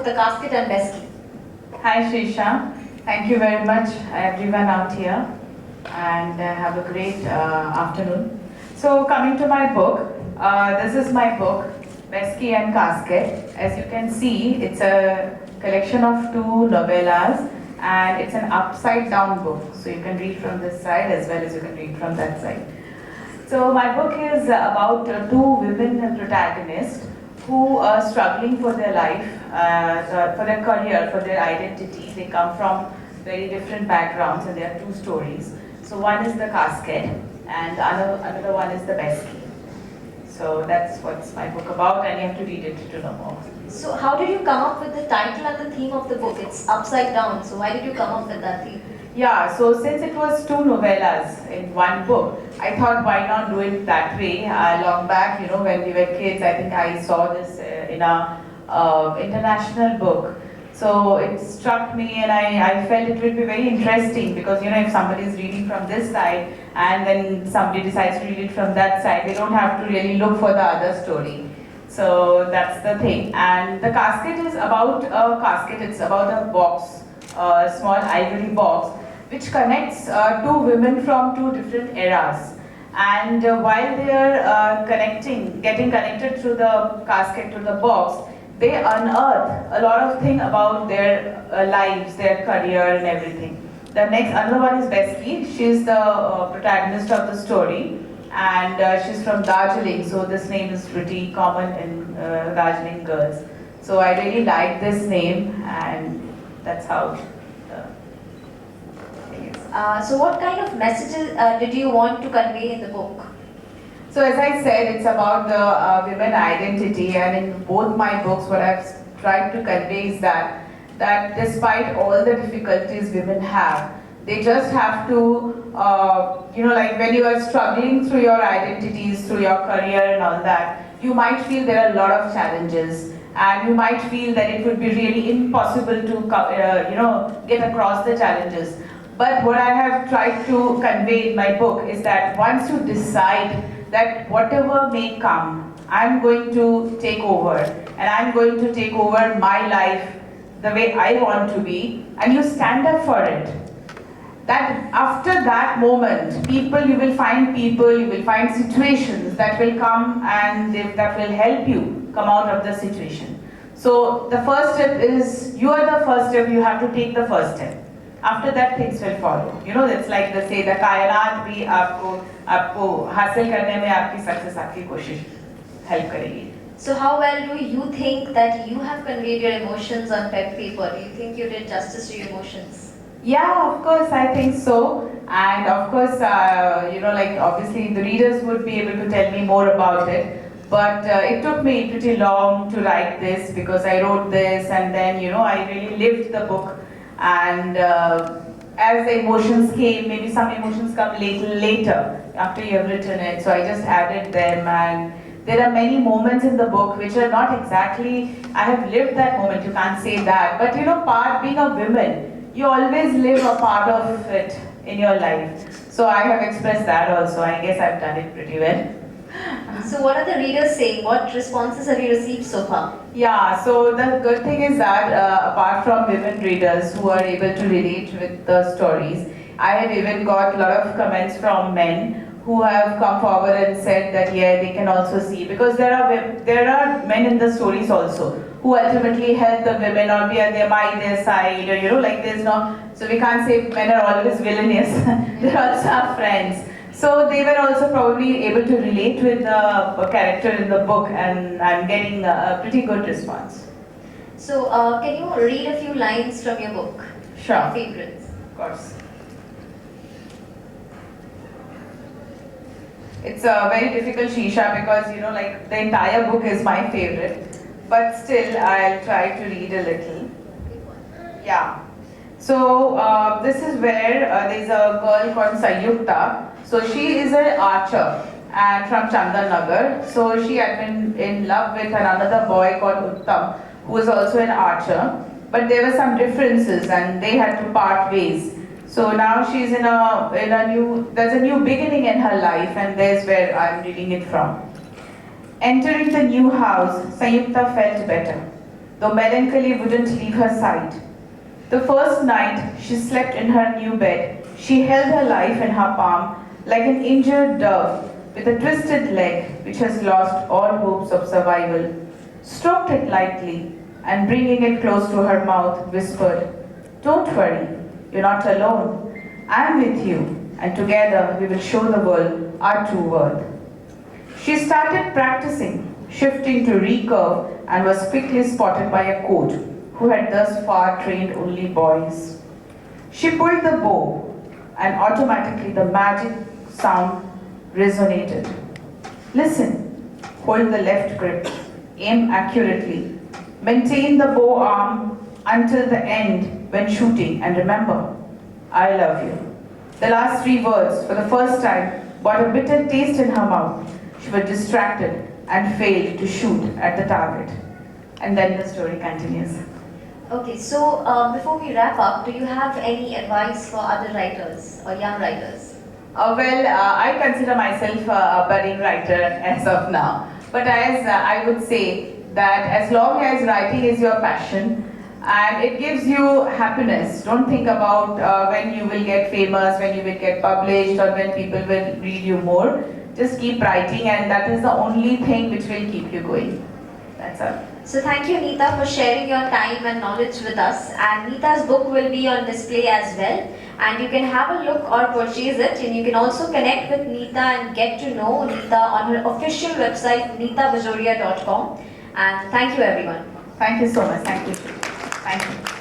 of the casket and Besky. Hi Shisha, thank you very much everyone out here, and have a great afternoon. So coming to my book, this is my book, Besky and Casket. As you can see, it's a collection of two novellas, and it's an upside down book. So you can read from this side as well as you can read from that side. So my book is about two women protagonists who are struggling for their life, for their career, for their identity. They come from very different backgrounds and there are two stories. So one is the casket and another one is the Besky. So that's what's my book about, and you have to read it to know more. So how did you come up with the title and the theme of the book? It's upside down, so why did you come up with that theme? Yeah, so since it was two novellas in one book, I thought why not do it that way. Long back, when we were kids, I think I saw this in a international book. So it struck me and I felt it would be very interesting because, if somebody is reading from this side and then somebody decides to read it from that side, they don't have to really look for the other story. So that's the thing. And the casket is about a casket, it's about a box, a small ivory box, which connects two women from two different eras. And while they are getting connected through the casket to the box, they unearth a lot of things about their lives, their career and everything. Another one is Besky. She's the protagonist of the story, and she's from Darjeeling, so this name is pretty common in Darjeeling girls. So I really like this name, and that's how. So what kind of messages did you want to convey in the book? So as I said, it's about the women identity, and in both my books what I've tried to convey is that despite all the difficulties women have, they just have to, like when you are struggling through your identities, through your career and all that, you might feel there are a lot of challenges, and you might feel that it would be really impossible to, get across the challenges. But what I have tried to convey in my book is that once you decide that whatever may come, I'm going to take over, and I'm going to take over my life the way I want to be, and you stand up for it. That after that moment, you will find situations that will come and that will help you come out of the situation. So the first step is, you are the first step, you have to take the first step. After that, things will follow. It's like they say, the कायनात भी आपको हासिल करने में आपकी success आपकी कोशिश help करेगी. So how well do you think that you have conveyed your emotions on paper? Do you think you did justice to your emotions? Yeah, of course, I think so. And of course, obviously the readers would be able to tell me more about it. But it took me pretty long to write this because I wrote this and then, I really lived the book. And as the emotions came, maybe some emotions come later after you have written it, so I just added them. And there are many moments in the book which are not exactly, I have lived that moment, you can't say that, but being a woman, you always live a part of it in your life. So I have expressed that also. I guess I've done it pretty well. So what are the readers saying? What responses have you received so far? Yeah, so the good thing is that apart from women readers who are able to relate with the stories, I have even got a lot of comments from men who have come forward and said that they can also see, because there are men in the stories also who ultimately help the women or be by their side, or there's no, so we can't say men are always villainous. They're also our friends. So they were also probably able to relate with the character in the book, and I'm getting a pretty good response. So can you read a few lines from your book? Sure. Your favorites. Of course. It's a very difficult, Shisha, because the entire book is my favorite, but still I'll try to read a little. Yeah. So this is where there's a girl called Sayukta. So she is an archer and from Chandanagar. So she had been in love with another boy called Uttam, who is also an archer. But there were some differences and they had to part ways. So now she's there's a new beginning in her life, and there's where I'm reading it from. Entering the new house, Sayukta felt better. though melancholy wouldn't leave her side. The first night she slept in her new bed, she held her life in her palm like an injured dove with a twisted leg which has lost all hopes of survival. Stroked it lightly and bringing it close to her mouth, whispered, "Don't worry, you're not alone. I'm with you, and together we will show the world our true worth." She started practicing, shifting to recurve, and was quickly spotted by a coach who had thus far trained only boys. She pulled the bow, and automatically the magic sound resonated. Listen, hold the left grip, aim accurately, maintain the bow arm until the end when shooting, and remember, I love you. The last three words, for the first time, brought a bitter taste in her mouth. She was distracted and failed to shoot at the target. And then the story continues. Okay, so before we wrap up, do you have any advice for other writers or young writers? I consider myself a budding writer as of now. But as I would say that as long as writing is your passion and it gives you happiness, don't think about when you will get famous, when you will get published, or when people will read you more. Just keep writing, and that is the only thing which will keep you going. That's all. So thank you, Nita, for sharing your time and knowledge with us. And Nita's book will be on display as well. And you can have a look or purchase it. And you can also connect with Nita and get to know Nita on her official website, nitabajoria.com. And thank you, everyone. Thank you so much. Thank you. Thank you.